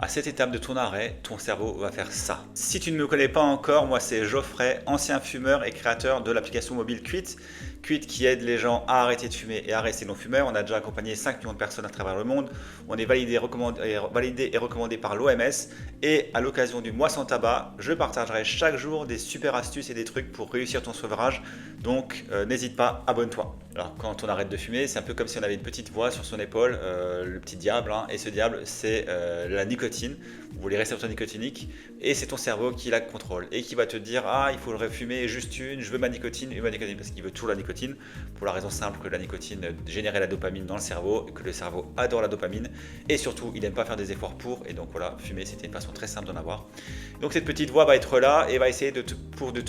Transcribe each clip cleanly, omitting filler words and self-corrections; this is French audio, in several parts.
À cette étape de ton arrêt, ton cerveau va faire ça. Si tu ne me connais pas encore, moi c'est Geoffrey, ancien fumeur et créateur de l'application mobile Quit. Quit qui aide les gens à arrêter de fumer et à rester non-fumeurs. On a déjà accompagné 5 millions de personnes à travers le monde. On est validé et recommandé par l'OMS. Et à l'occasion du mois sans tabac, je partagerai chaque jour des super astuces et des trucs pour réussir ton sevrage. Donc n'hésite pas, abonne-toi. Alors quand on arrête de fumer, c'est un peu comme si on avait une petite voix sur son épaule, le petit diable, hein, et ce diable c'est la nicotine, ou les récepteurs nicotiniques, et c'est ton cerveau qui la contrôle, et qui va te dire ah il faut le fumer juste une, je veux ma nicotine, parce qu'il veut toujours la nicotine, pour la raison simple que la nicotine générait la dopamine dans le cerveau, et que le cerveau adore la dopamine, et surtout il n'aime pas faire des efforts pour, et donc voilà, fumer c'était une façon très simple d'en avoir. Donc cette petite voix va être là, et va essayer de te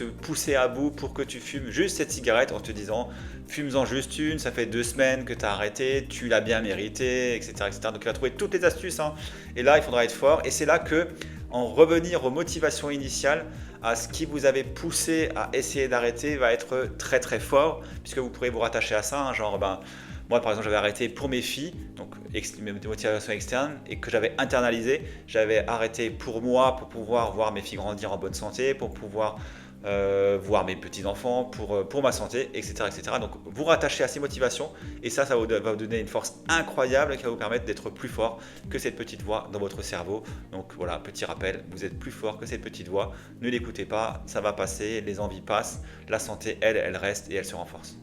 pousser à bout pour que tu fumes juste cette cigarette en te disant fume-en juste une, ça fait 2 semaines que tu as arrêté, tu l'as bien mérité, etc., etc. Donc il va trouver toutes les astuces, hein. Et là il faudra être fort. Et c'est là que, en revenir aux motivations initiales, à ce qui vous avait poussé à essayer d'arrêter, va être très très fort, puisque vous pourrez vous rattacher à ça, hein, genre moi par exemple j'avais arrêté pour mes filles, donc mes motivations externes, et que j'avais internalisé. J'avais arrêté pour moi, pour pouvoir voir mes filles grandir en bonne santé, pour pouvoir voir mes petits-enfants, pour ma santé, etc., etc. Donc vous rattachez à ces motivations, et ça va vous donner une force incroyable qui va vous permettre d'être plus fort que cette petite voix dans votre cerveau. Donc voilà, petit rappel, vous êtes plus fort que cette petite voix, ne l'écoutez pas, ça va passer, les envies passent, la santé elle reste et elle se renforce.